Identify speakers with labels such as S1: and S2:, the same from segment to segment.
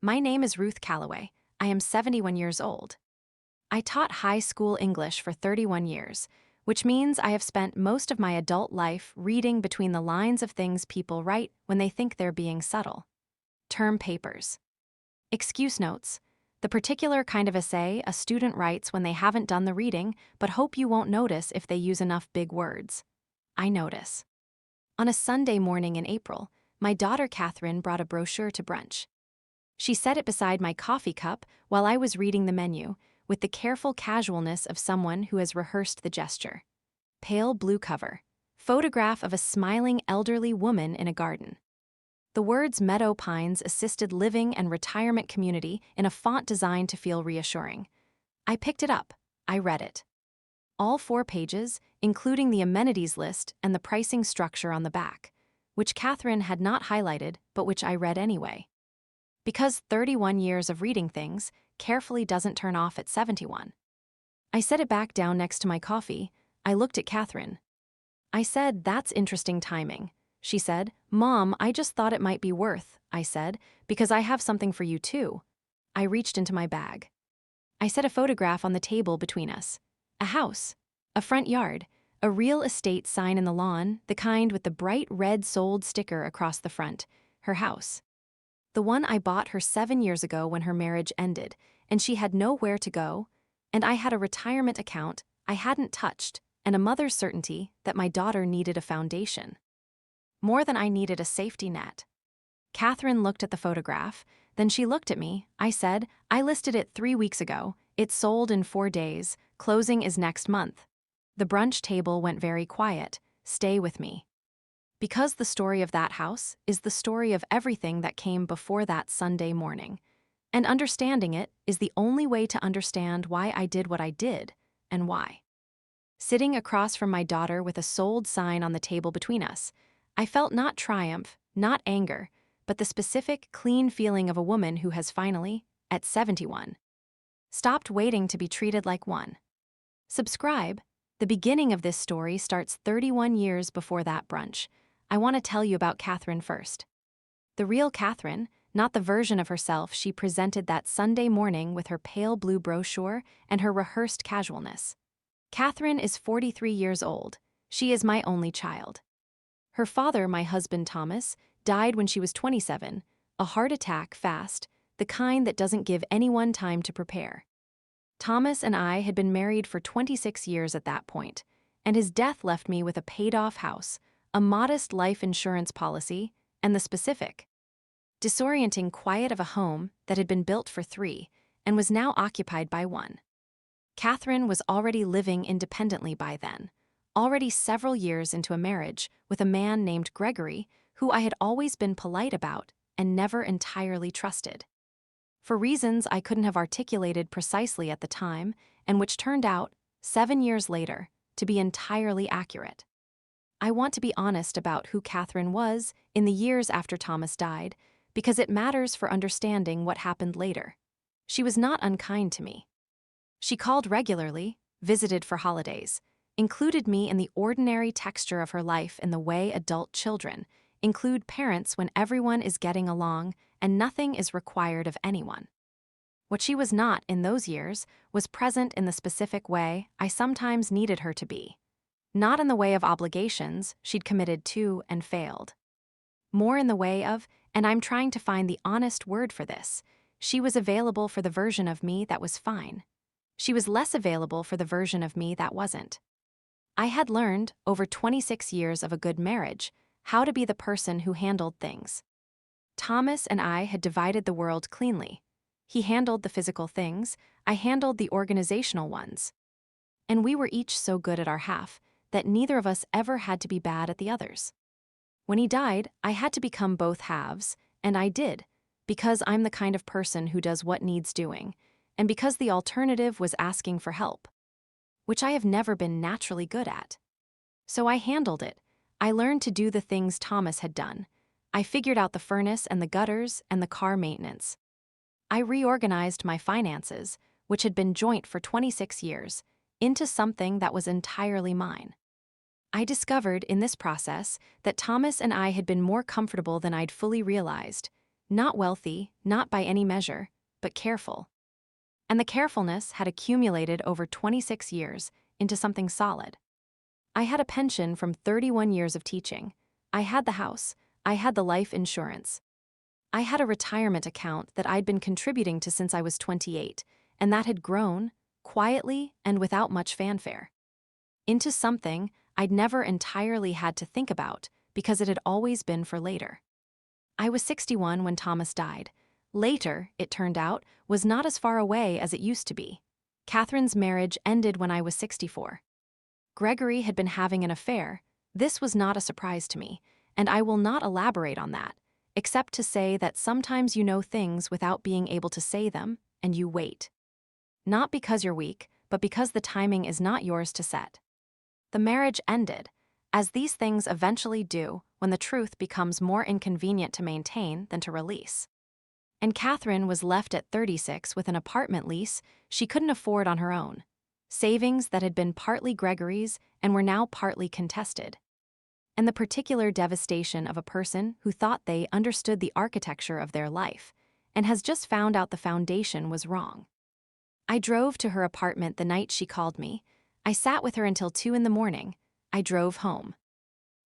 S1: My name is Ruth Calloway. I am 71 years old. I taught high school English for 31 years, which means I have spent most of my adult life reading between the lines of things people write when they think they're being subtle. Term papers. Excuse notes. The particular kind of essay a student writes when they haven't done the reading but hope you won't notice if they use enough big words. I notice. On a Sunday morning in April, my daughter Catherine brought a brochure to brunch. She set it beside my coffee cup while I was reading the menu, with the careful casualness of someone who has rehearsed the gesture. Pale blue cover. Photograph of a smiling elderly woman in a garden. The words Meadow Pines Assisted Living and Retirement Community in a font designed to feel reassuring. I picked it up. I read it. All 4 pages, including the amenities list and the pricing structure on the back, which Catherine had not highlighted but which I read anyway. Because 31 years of reading things carefully doesn't turn off at 71. I set it back down next to my coffee. I looked at Catherine. I said, "That's interesting timing." She said, "Mom, I just thought it might be worth," I said, "because I have something for you too." I reached into my bag. I set a photograph on the table between us. A house, a front yard, a real estate sign in the lawn, the kind with the bright red sold sticker across the front, her house. The one I bought her 7 years ago when her marriage ended, and she had nowhere to go, and I had a retirement account I hadn't touched, and a mother's certainty that my daughter needed a foundation. More than I needed a safety net. Catherine looked at the photograph, then she looked at me. I said, "I listed it 3 weeks ago. It sold in 4 days. Closing is next month." The brunch table went very quiet. Stay with me. Because the story of that house is the story of everything that came before that Sunday morning. And understanding it is the only way to understand why I did what I did, and why. Sitting across from my daughter with a sold sign on the table between us, I felt not triumph, not anger, but the specific, clean feeling of a woman who has finally, at 71, stopped waiting to be treated like one. Subscribe. The beginning of this story starts 31 years before that brunch. I want to tell you about Catherine first. The real Catherine, not the version of herself she presented that Sunday morning with her pale blue brochure and her rehearsed casualness. Catherine is 43 years old. She is my only child. Her father, my husband Thomas, died when she was 27, a heart attack fast, the kind that doesn't give anyone time to prepare. Thomas and I had been married for 26 years at that point, and his death left me with a paid-off house, a modest life insurance policy, and the specific, disorienting quiet of a home that had been built for 3 and was now occupied by 1. Catherine was already living independently by then, already several years into a marriage with a man named Gregory, who I had always been polite about and never entirely trusted. For reasons I couldn't have articulated precisely at the time, and which turned out, 7 years later, to be entirely accurate. I want to be honest about who Catherine was in the years after Thomas died, because it matters for understanding what happened later. She was not unkind to me. She called regularly, visited for holidays, included me in the ordinary texture of her life in the way adult children include parents when everyone is getting along and nothing is required of anyone. What she was not in those years was present in the specific way I sometimes needed her to be. Not in the way of obligations she'd committed to and failed. More in the way of, and I'm trying to find the honest word for this, she was available for the version of me that was fine. She was less available for the version of me that wasn't. I had learned, over 26 years of a good marriage, how to be the person who handled things. Thomas and I had divided the world cleanly. He handled the physical things, I handled the organizational ones. And we were each so good at our half that neither of us ever had to be bad at the others. When he died, I had to become both halves, and I did, because I'm the kind of person who does what needs doing, and because the alternative was asking for help, which I have never been naturally good at. So I handled it. I learned to do the things Thomas had done. I figured out the furnace and the gutters and the car maintenance. I reorganized my finances, which had been joint for 26 years, into something that was entirely mine. I discovered in this process that Thomas and I had been more comfortable than I'd fully realized, Not wealthy, not by any measure, but careful. And the carefulness had accumulated over 26 years into something solid. I had a pension from 31 years of teaching. I had the house. I had the life insurance. I had a retirement account that I'd been contributing to since I was 28, and that had grown, quietly and without much fanfare, into something I'd never entirely had to think about because it had always been for later. I was 61 when Thomas died. Later, it turned out, was not as far away as it used to be. Catherine's marriage ended when I was 64. Gregory had been having an affair. This was not a surprise to me, and I will not elaborate on that, except to say that sometimes you know things without being able to say them, and you wait. Not because you're weak, but because the timing is not yours to set. The marriage ended, as these things eventually do when the truth becomes more inconvenient to maintain than to release. And Catherine was left at 36 with an apartment lease she couldn't afford on her own, savings that had been partly Gregory's and were now partly contested, and the particular devastation of a person who thought they understood the architecture of their life and has just found out the foundation was wrong. I drove to her apartment the night she called me. I sat with her until 2 in the morning. I drove home.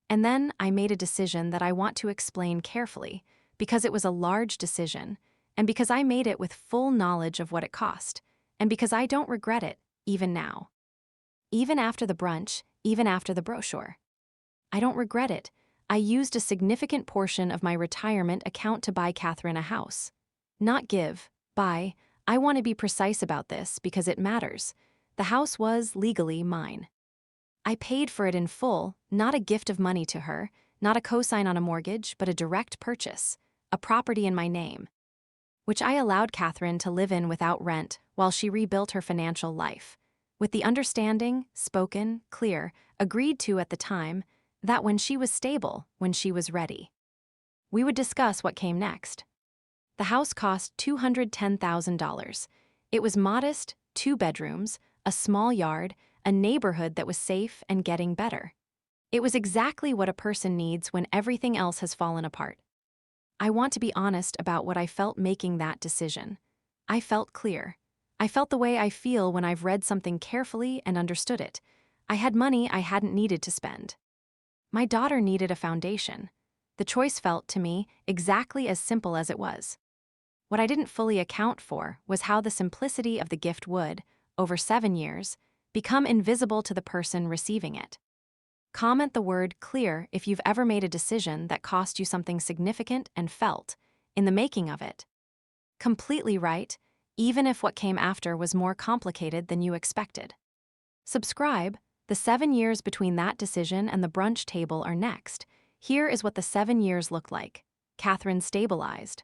S1: And then I made a decision that I want to explain carefully because it was a large decision, and because I made it with full knowledge of what it cost, and because I don't regret it, even now. Even after the brunch, even after the brochure. I don't regret it. I used a significant portion of my retirement account to buy Catherine a house. Not give, buy. I want to be precise about this because it matters. The house was legally mine. I paid for it in full, not a gift of money to her, not a cosign on a mortgage, but a direct purchase, a property in my name, which I allowed Catherine to live in without rent while she rebuilt her financial life, with the understanding, spoken, clear, agreed to at the time, that when she was stable, when she was ready, we would discuss what came next. The house cost $210,000. It was modest, 2 bedrooms, a small yard, a neighborhood that was safe and getting better. It was exactly what a person needs when everything else has fallen apart. I want to be honest about what I felt making that decision. I felt clear. I felt the way I feel when I've read something carefully and understood it. I had money I hadn't needed to spend. My daughter needed a foundation. The choice felt, to me, exactly as simple as it was. What I didn't fully account for was how the simplicity of the gift would, over 7 years, become invisible to the person receiving it. Comment the word clear if you've ever made a decision that cost you something significant and felt, in the making of it, completely right, even if what came after was more complicated than you expected. Subscribe. The 7 years between that decision and the brunch table are next. Here is what the 7 years looked like. Catherine stabilized.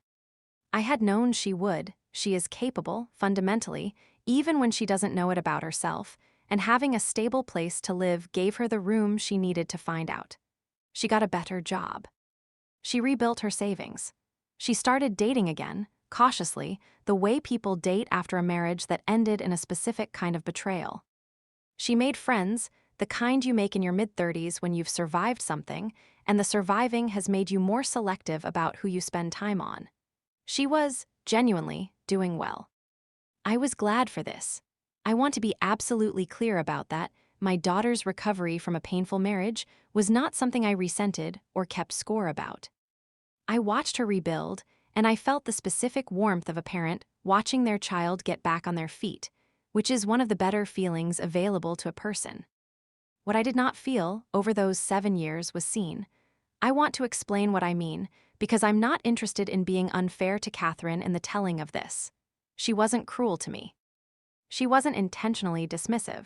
S1: I had known she would. She is capable, fundamentally, even when she doesn't know it about herself, and having a stable place to live gave her the room she needed to find out. She got a better job. She rebuilt her savings. She started dating again, cautiously, the way people date after a marriage that ended in a specific kind of betrayal. She made friends, the kind you make in your mid-30s when you've survived something, and the surviving has made you more selective about who you spend time on. She was, genuinely, doing well. I was glad for this. I want to be absolutely clear about that. My daughter's recovery from a painful marriage was not something I resented or kept score about. I watched her rebuild, and I felt the specific warmth of a parent watching their child get back on their feet, which is one of the better feelings available to a person. What I did not feel over those 7 years was seen. I want to explain what I mean, because I'm not interested in being unfair to Catherine in the telling of this. She wasn't cruel to me. She wasn't intentionally dismissive.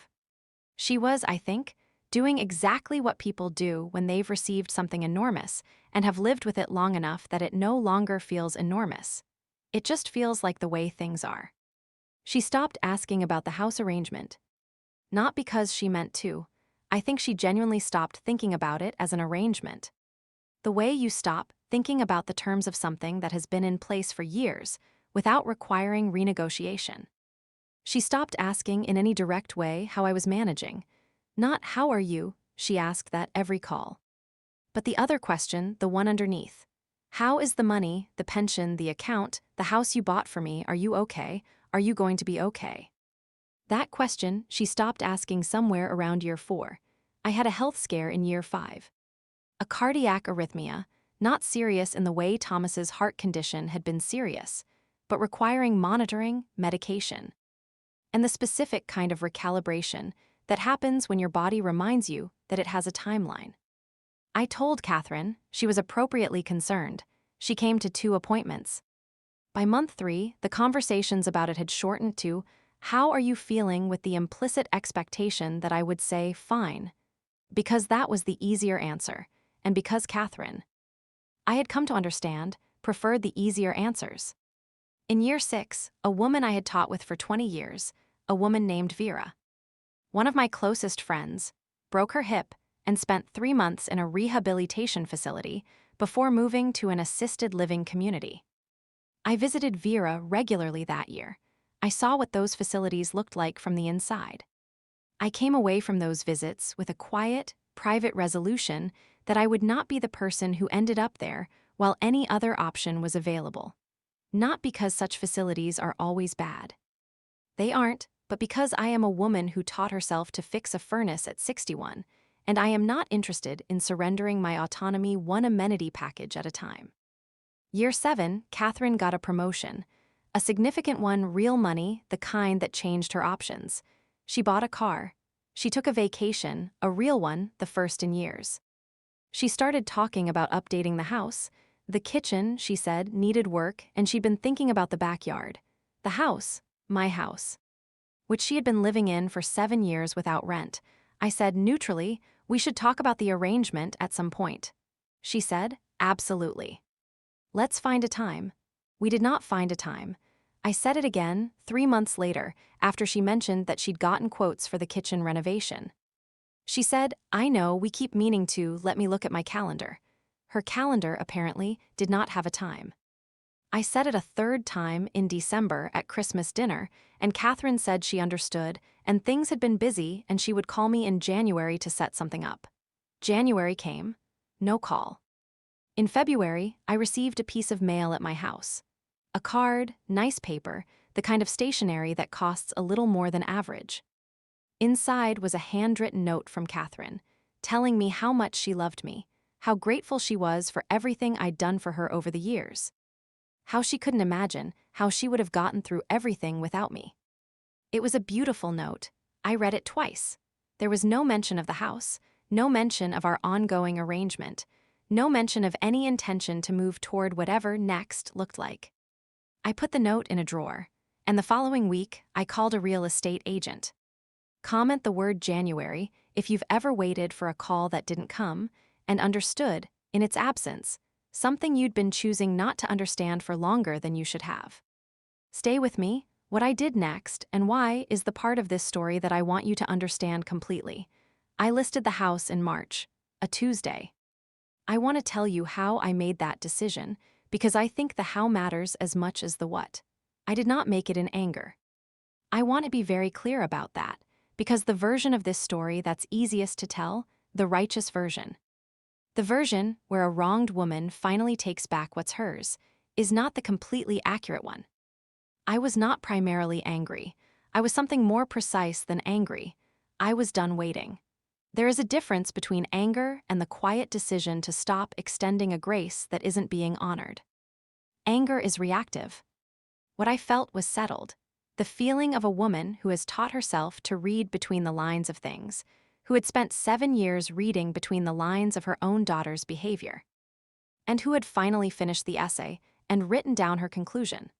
S1: She was, I think, doing exactly what people do when they've received something enormous and have lived with it long enough that it no longer feels enormous. It just feels like the way things are. She stopped asking about the house arrangement. Not because she meant to. I think she genuinely stopped thinking about it as an arrangement. The way you stop thinking about the terms of something that has been in place for years without requiring renegotiation. She stopped asking in any direct way how I was managing. Not "how are you?" She asked that every call. But the other question, the one underneath. How is the money, the pension, the account, the house you bought for me? Are you okay? Are you going to be okay? That question she stopped asking somewhere around year 4. I had a health scare in year 5. A cardiac arrhythmia, not serious in the way Thomas's heart condition had been serious, but requiring monitoring, medication, and the specific kind of recalibration that happens when your body reminds you that it has a timeline. I told Catherine. She was appropriately concerned. She came to 2 appointments. By month 3, the conversations about it had shortened to, "How are you feeling?" with the implicit expectation that I would say, "Fine." Because that was the easier answer, and because Catherine, I had come to understand, preferred the easier answers. In year 6, a woman I had taught with for 20 years, a woman named Vera, one of my closest friends, broke her hip and spent 3 months in a rehabilitation facility before moving to an assisted living community. I visited Vera regularly that year. I saw what those facilities looked like from the inside. I came away from those visits with a quiet, private resolution that I would not be the person who ended up there while any other option was available. Not because such facilities are always bad. They aren't, but because I am a woman who taught herself to fix a furnace at 61, and I am not interested in surrendering my autonomy one amenity package at a time. Year 7, Catherine got a promotion. A significant one, real money, the kind that changed her options. She bought a car. She took a vacation, a real one, the first in years. She started talking about updating the house. The kitchen, she said, needed work, and she'd been thinking about the backyard. The house, my house, which she had been living in for 7 years without rent. I said neutrally, "We should talk about the arrangement at some point." She said, "Absolutely. Let's find a time." We did not find a time. I said it again 3 months later, after she mentioned that she'd gotten quotes for the kitchen renovation. She said, "I know, we keep meaning to, let me look at my calendar." Her calendar, apparently, did not have a time. I said it a 3rd time in December at Christmas dinner, and Catherine said she understood, and things had been busy, and she would call me in January to set something up. January came. No call. In February, I received a piece of mail at my house. A card, nice paper, the kind of stationery that costs a little more than average. Inside was a handwritten note from Catherine, telling me how much she loved me, how grateful she was for everything I'd done for her over the years, how she couldn't imagine how she would have gotten through everything without me. It was a beautiful note. I read it twice. There was no mention of the house, no mention of our ongoing arrangement, no mention of any intention to move toward whatever next looked like. I put the note in a drawer, and the following week, I called a real estate agent. Comment the word January if you've ever waited for a call that didn't come and understood, in its absence, something you'd been choosing not to understand for longer than you should have. Stay with me. What I did next and why is the part of this story that I want you to understand completely. I listed the house in March, a Tuesday. I want to tell you how I made that decision because I think the how matters as much as the what. I did not make it in anger. I want to be very clear about that because the version of this story that's easiest to tell, the righteous version, the version where a wronged woman finally takes back what's hers, is not the completely accurate one. I was not primarily angry. I was something more precise than angry. I was done waiting. There is a difference between anger and the quiet decision to stop extending a grace that isn't being honored. Anger is reactive. What I felt was settled. The feeling of a woman who has taught herself to read between the lines of things, who had spent 7 years reading between the lines of her own daughter's behavior, and who had finally finished the essay and written down her conclusion.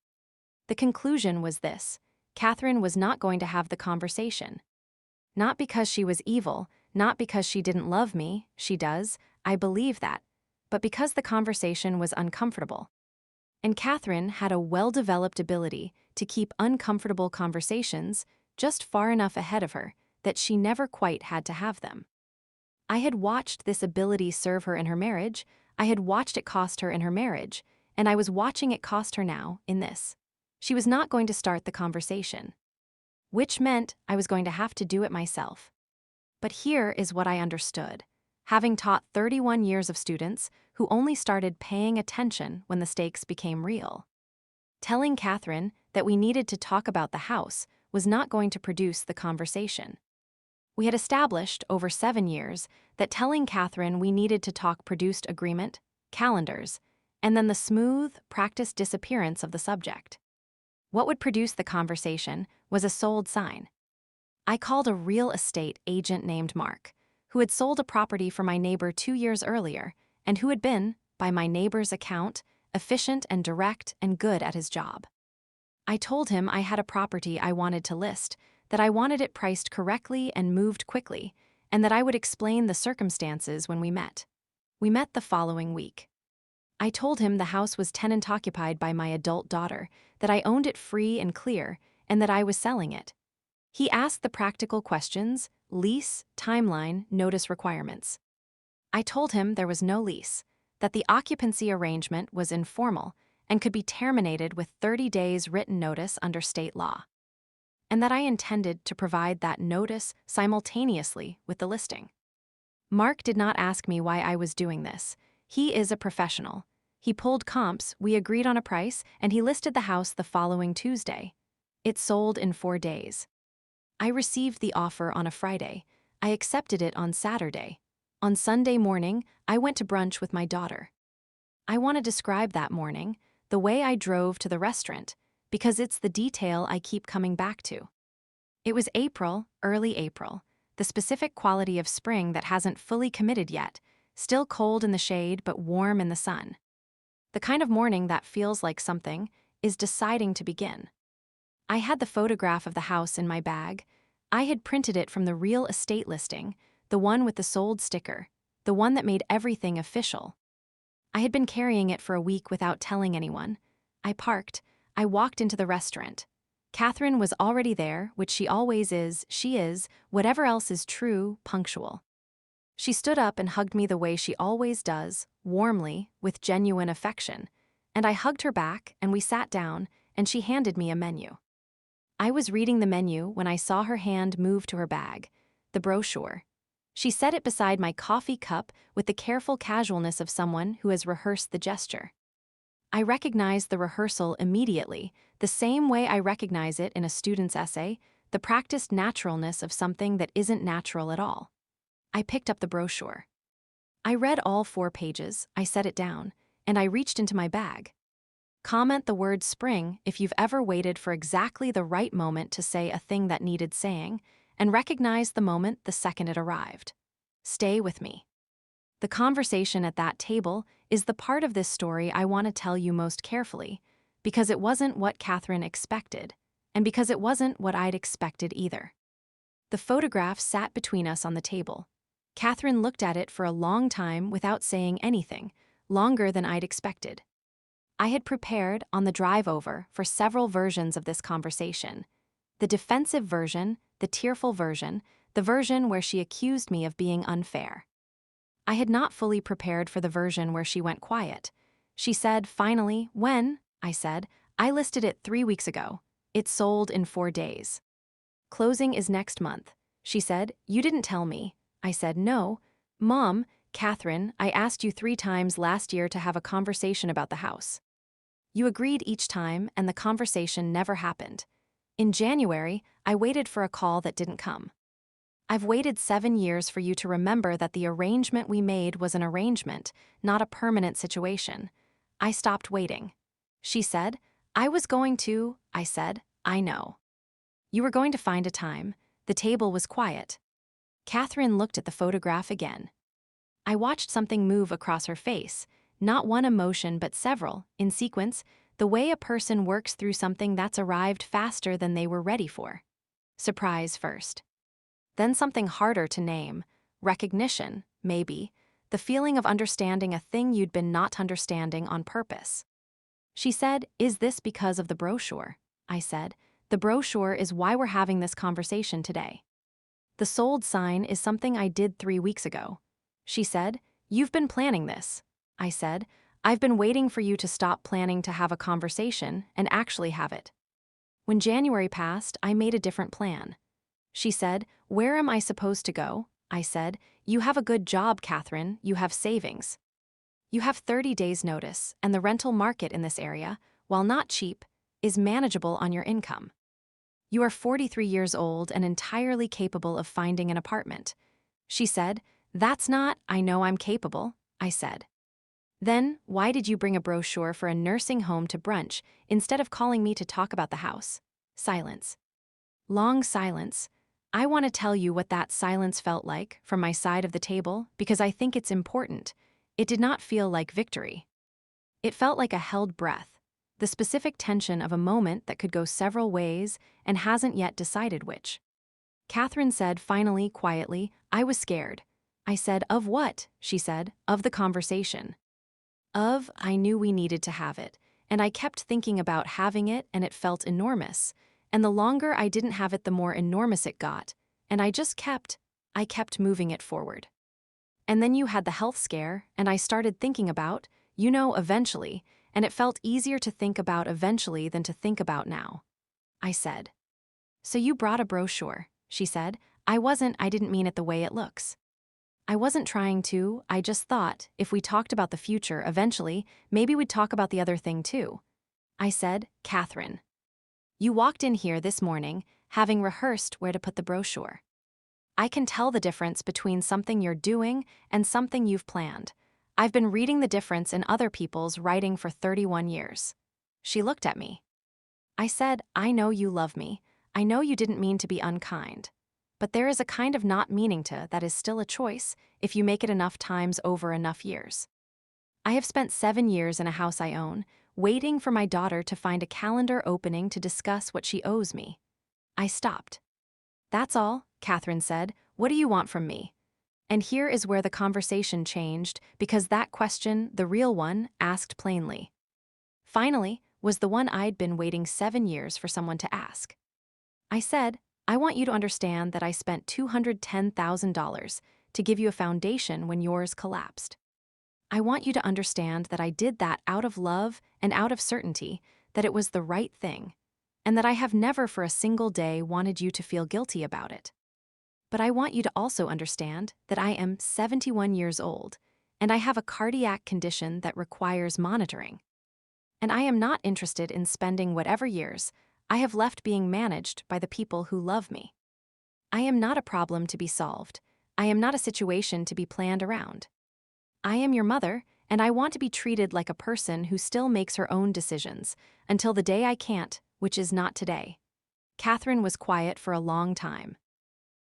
S1: The conclusion was this: Catherine was not going to have the conversation. Not because she was evil, not because she didn't love me, she does, I believe that, but because the conversation was uncomfortable. And Catherine had a well-developed ability to keep uncomfortable conversations just far enough ahead of her that she never quite had to have them. I had watched this ability serve her in her marriage, I had watched it cost her in her marriage, and I was watching it cost her now in this. She was not going to start the conversation, which meant I was going to have to do it myself. But here is what I understood. having taught 31 years of students who only started paying attention when the stakes became real. Telling Catherine that we needed to talk about the house was not going to produce the conversation. We had established over 7 years that telling Catherine we needed to talk produced agreement, calendars, and then the smooth, practiced disappearance of the subject. What would produce the conversation was a sold sign. I called a real estate agent named Mark, who had sold a property for my neighbor 2 years earlier and who had been, by my neighbor's account, efficient and direct and good at his job. I told him I had a property I wanted to list, that I wanted it priced correctly and moved quickly, and that I would explain the circumstances when we met. We met the following week. I told him the house was tenant-occupied by my adult daughter, that I owned it free and clear, and that I was selling it. He asked the practical questions: lease, timeline, notice requirements. I told him there was no lease, that the occupancy arrangement was informal and could be terminated with 30 days written notice under state law, and that I intended to provide that notice simultaneously with the listing. Mark did not ask me why I was doing this. He is a professional. He pulled comps, we agreed on a price, and he listed the house the following Tuesday. It sold in 4 days. I received the offer on a Friday. I accepted it on Saturday. On Sunday morning, I went to brunch with my daughter. I want to describe that morning, the way I drove to the restaurant, because it's the detail I keep coming back to. It was April, early April, the specific quality of spring that hasn't fully committed yet, still cold in the shade but warm in the sun. The kind of morning that feels like something is deciding to begin. I had the photograph of the house in my bag. I had printed it from the real estate listing, the one with the sold sticker, the one that made everything official. I had been carrying it for a week without telling anyone. I parked. I walked into the restaurant. Catherine was already there, which she always is. She is, whatever else is true, punctual. She stood up and hugged me the way she always does, warmly, with genuine affection. And I hugged her back, and we sat down, and she handed me a menu. I was reading the menu when I saw her hand move to her bag, the brochure. She set it beside my coffee cup with the careful casualness of someone who has rehearsed the gesture. I recognized the rehearsal immediately, the same way I recognize it in a student's essay, the practiced naturalness of something that isn't natural at all. I picked up the brochure. I read all 4 pages, I set it down, and I reached into my bag. Comment the word spring if you've ever waited for exactly the right moment to say a thing that needed saying, and recognize the moment the second it arrived. Stay with me. The conversation at that table is the part of this story I want to tell you most carefully, because it wasn't what Catherine expected, and because it wasn't what I'd expected either. The photograph sat between us on the table. Catherine looked at it for a long time without saying anything, longer than I'd expected. I had prepared, on the drive over, for several versions of this conversation. The defensive version, the tearful version, the version where she accused me of being unfair. I had not fully prepared for the version where she went quiet. She said, finally, when? I said, I listed it 3 weeks ago. It sold in 4 days. Closing is next month. She said, you didn't tell me. I said, no. Mom, Catherine, I asked you 3 times last year to have a conversation about the house. You agreed each time, and the conversation never happened. In January, I waited for a call that didn't come. I've waited 7 years for you to remember that the arrangement we made was an arrangement, not a permanent situation. I stopped waiting. She said, I was going to. I said, I know. You were going to find a time. The table was quiet. Catherine looked at the photograph again. I watched something move across her face, not one emotion but several, in sequence, the way a person works through something that's arrived faster than they were ready for. Surprise first. Then something harder to name, recognition, maybe, the feeling of understanding a thing you'd been not understanding on purpose. She said, is this because of the brochure? I said, the brochure is why we're having this conversation today. The sold sign is something I did 3 weeks ago. She said, you've been planning this. I said, I've been waiting for you to stop planning to have a conversation and actually have it. When January passed, I made a different plan. She said, where am I supposed to go? I said. You have a good job, Catherine. You have savings. You have 30 days' notice, and the rental market in this area, while not cheap, is manageable on your income. You are 43 years old and entirely capable of finding an apartment. She said. That's not, I know I'm capable, I said. Then, why did you bring a brochure for a nursing home to brunch instead of calling me to talk about the house? Silence. Long silence. I want to tell you what that silence felt like from my side of the table because I think it's important. It did not feel like victory. It felt like a held breath, the specific tension of a moment that could go several ways and hasn't yet decided which. Catherine said finally, quietly, I was scared. I said, of what? She said, of the conversation. I knew we needed to have it, and I kept thinking about having it and it felt enormous. And the longer I didn't have it, the more enormous it got, and I kept moving it forward. And then you had the health scare, and I started thinking about, eventually, and it felt easier to think about eventually than to think about now. I said. So you brought a brochure, she said. I didn't mean it the way it looks. I wasn't trying to, I just thought, if we talked about the future eventually, maybe we'd talk about the other thing too. I said, Catherine. You walked in here this morning, having rehearsed where to put the brochure. I can tell the difference between something you're doing and something you've planned. I've been reading the difference in other people's writing for 31 years. She looked at me. I said, I know you love me. I know you didn't mean to be unkind. But there is a kind of not meaning to that is still a choice if you make it enough times over enough years. I have spent 7 years in a house I own, waiting for my daughter to find a calendar opening to discuss what she owes me. I stopped. That's all, Catherine said. What do you want from me? And here is where the conversation changed, because that question, the real one, asked plainly. Finally, was the one I'd been waiting 7 years for someone to ask. I said, I want you to understand that I spent $210,000 to give you a foundation when yours collapsed. I want you to understand that I did that out of love and out of certainty that it was the right thing, and that I have never for a single day wanted you to feel guilty about it. But I want you to also understand that I am 71 years old, and I have a cardiac condition that requires monitoring. And I am not interested in spending whatever years I have left being managed by the people who love me. I am not a problem to be solved. I am not a situation to be planned around. I am your mother, and I want to be treated like a person who still makes her own decisions, until the day I can't, which is not today. Catherine was quiet for a long time.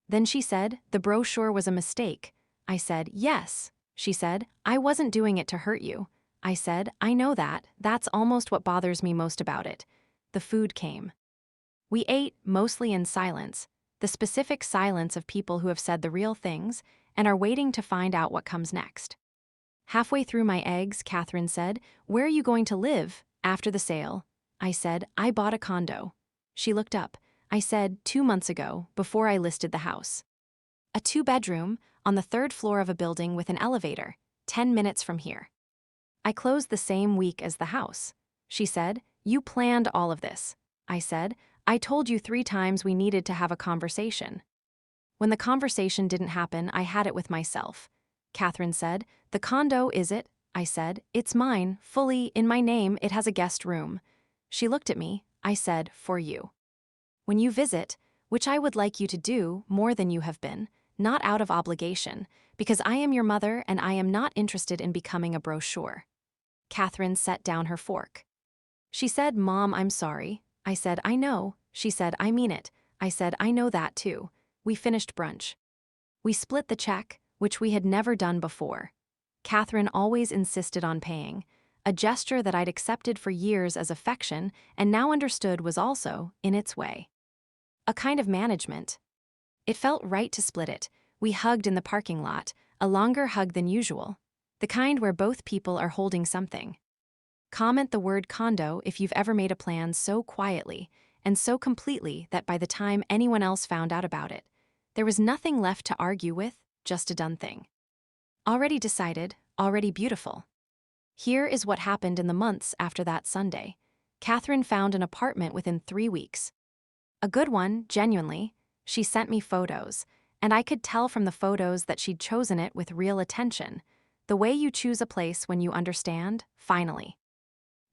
S1: Then she said, the brochure was a mistake. I said, yes. She said, I wasn't doing it to hurt you. I said, I know that. That's almost what bothers me most about it. The food came. We ate, mostly in silence, the specific silence of people who have said the real things and are waiting to find out what comes next. Halfway through my eggs, Catherine said, where are you going to live after the sale? I said, I bought a condo. She looked up. I said, 2 months ago, before I listed the house. A 2-bedroom, on the 3rd floor of a building with an elevator, 10 minutes from here. I closed the same week as the house. She said, you planned all of this. I said, I told you 3 times we needed to have a conversation. When the conversation didn't happen, I had it with myself. Catherine said, the condo, is it? I said, it's mine, fully, in my name, it has a guest room. She looked at me. I said, for you. When you visit, which I would like you to do more than you have been, not out of obligation, because I am your mother and I am not interested in becoming a brochure. Catherine set down her fork. She said, Mom, I'm sorry. I said, I know. She said, I mean it. I said, I know that too. We finished brunch. We split the check, which we had never done before. Catherine always insisted on paying, a gesture that I'd accepted for years as affection and now understood was also, in its way, a kind of management. It felt right to split it. We hugged in the parking lot, a longer hug than usual, the kind where both people are holding something. Comment the word condo if you've ever made a plan so quietly and so completely that by the time anyone else found out about it, there was nothing left to argue with, just a done thing. Already decided, already beautiful. Here is what happened in the months after that Sunday. Catherine found an apartment within 3 weeks. A good one, genuinely. She sent me photos, and I could tell from the photos that she'd chosen it with real attention, the way you choose a place when you understand, finally,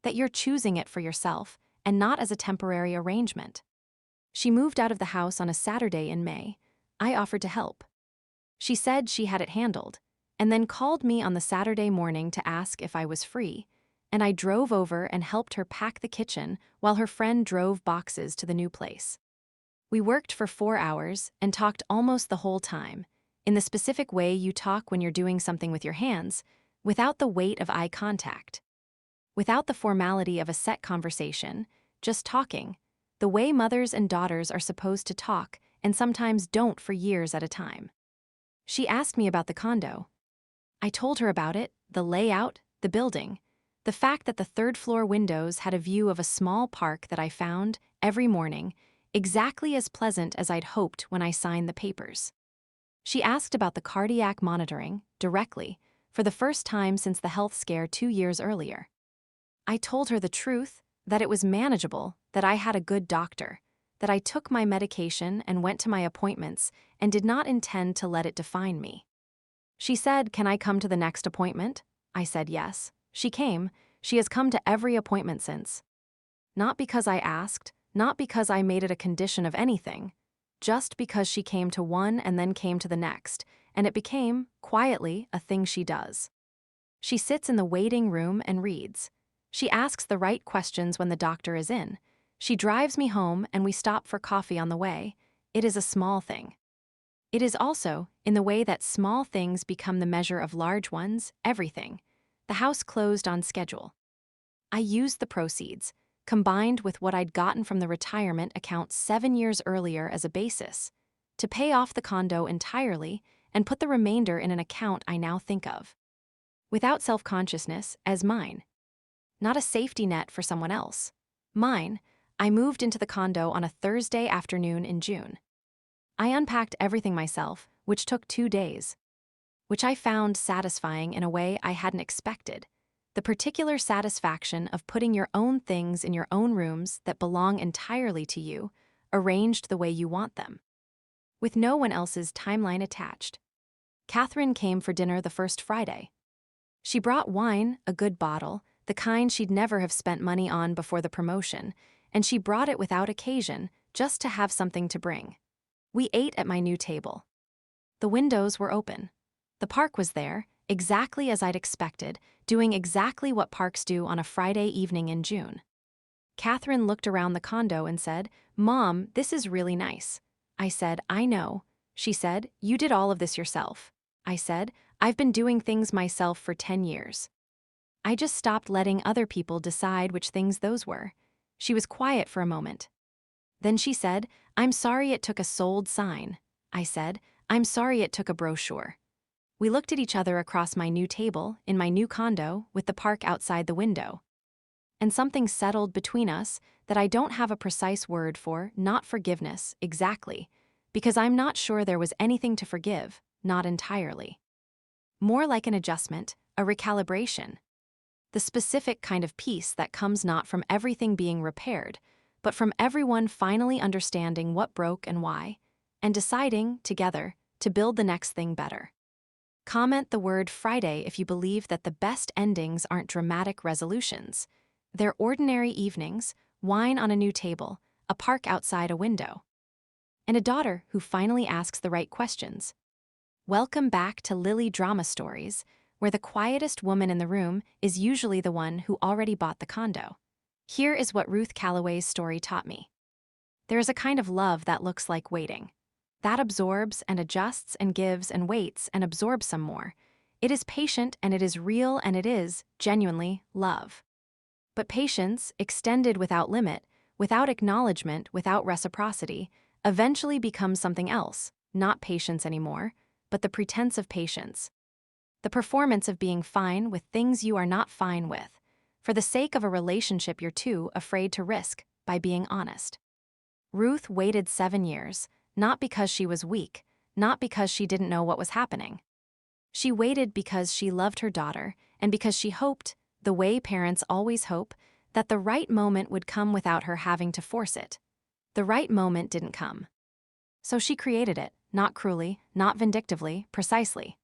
S1: that you're choosing it for yourself and not as a temporary arrangement. She moved out of the house on a Saturday in May. I offered to help. She said she had it handled, and then called me on the Saturday morning to ask if I was free, and I drove over and helped her pack the kitchen while her friend drove boxes to the new place. We worked for 4 hours and talked almost the whole time, in the specific way you talk when you're doing something with your hands, without the weight of eye contact. Without the formality of a set conversation, just talking, the way mothers and daughters are supposed to talk and sometimes don't for years at a time. She asked me about the condo. I told her about it, the layout, the building, the fact that the third-floor windows had a view of a small park that I found, every morning, exactly as pleasant as I'd hoped when I signed the papers. She asked about the cardiac monitoring, directly, for the first time since the health scare 2 years earlier. I told her the truth, that it was manageable, that I had a good doctor, that I took my medication and went to my appointments and did not intend to let it define me. She said, "Can I come to the next appointment?" I said yes. She came. She has come to every appointment since. Not because I asked, not because I made it a condition of anything, just because she came to one and then came to the next, and it became, quietly, a thing she does. She sits in the waiting room and reads. She asks the right questions when the doctor is in. She drives me home and we stop for coffee on the way. It is a small thing. It is also, in the way that small things become the measure of large ones, everything. The house closed on schedule. I used the proceeds, combined with what I'd gotten from the retirement account 7 years earlier as a basis, to pay off the condo entirely and put the remainder in an account I now think of, without self-consciousness, as mine. Not a safety net for someone else. Mine. I moved into the condo on a Thursday afternoon in June. I unpacked everything myself, which took 2 days, which I found satisfying in a way I hadn't expected. The particular satisfaction of putting your own things in your own rooms that belong entirely to you, arranged the way you want them, with no one else's timeline attached. Catherine came for dinner the first Friday. She brought wine, a good bottle, the kind she'd never have spent money on before the promotion, and she brought it without occasion, just to have something to bring. We ate at my new table. The windows were open. The park was there, exactly as I'd expected, doing exactly what parks do on a Friday evening in June. Catherine looked around the condo and said, "Mom, this is really nice." I said, "I know." She said, "You did all of this yourself." I said, "I've been doing things myself for 10 years. I just stopped letting other people decide which things those were." She was quiet for a moment. Then she said, "I'm sorry it took a sold sign." I said, "I'm sorry it took a brochure." We looked at each other across my new table, in my new condo, with the park outside the window. And something settled between us that I don't have a precise word for, not forgiveness, exactly, because I'm not sure there was anything to forgive, not entirely. More like an adjustment, a recalibration. The specific kind of peace that comes not from everything being repaired, but from everyone finally understanding what broke and why, and deciding, together, to build the next thing better. Comment the word Friday if you believe that the best endings aren't dramatic resolutions. They're ordinary evenings, wine on a new table, a park outside a window, and a daughter who finally asks the right questions. Welcome back to Lily Drama Stories, where the quietest woman in the room is usually the one who already bought the condo. Here is what Ruth Calloway's story taught me. There is a kind of love that looks like waiting. That absorbs and adjusts and gives and waits and absorbs some more. It is patient and it is real and it is, genuinely, love. But patience, extended without limit, without acknowledgement, without reciprocity, eventually becomes something else, not patience anymore, but the pretense of patience. The performance of being fine with things you are not fine with, for the sake of a relationship you're too afraid to risk, by being honest. Ruth waited 7 years, not because she was weak, not because she didn't know what was happening. She waited because she loved her daughter, and because she hoped, the way parents always hope, that the right moment would come without her having to force it. The right moment didn't come. So she created it, not cruelly, not vindictively, precisely.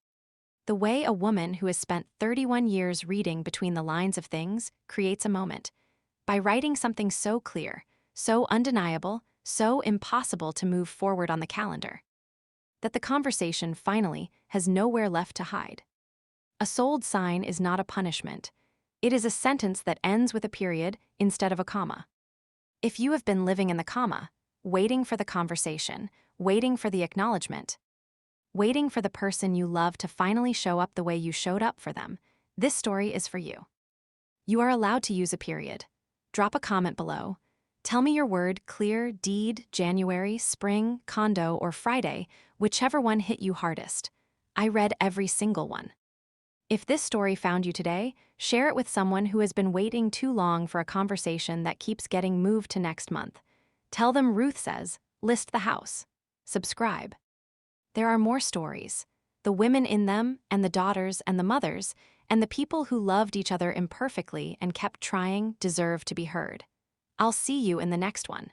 S1: The way a woman who has spent 31 years reading between the lines of things creates a moment. By writing something so clear, so undeniable, so impossible to move forward on the calendar, that the conversation finally has nowhere left to hide. A sold sign is not a punishment. It is a sentence that ends with a period instead of a comma. If you have been living in the comma, waiting for the conversation, waiting for the acknowledgement, waiting for the person you love to finally show up the way you showed up for them, this story is for you. You are allowed to use a period. Drop a comment below. Tell me your word, clear, deed, January, spring, condo, or Friday, whichever one hit you hardest. I read every single one. If this story found you today, share it with someone who has been waiting too long for a conversation that keeps getting moved to next month. Tell them Ruth says, list the house. Subscribe. There are more stories. The women in them, and the daughters and the mothers, and the people who loved each other imperfectly and kept trying deserve to be heard. I'll see you in the next one.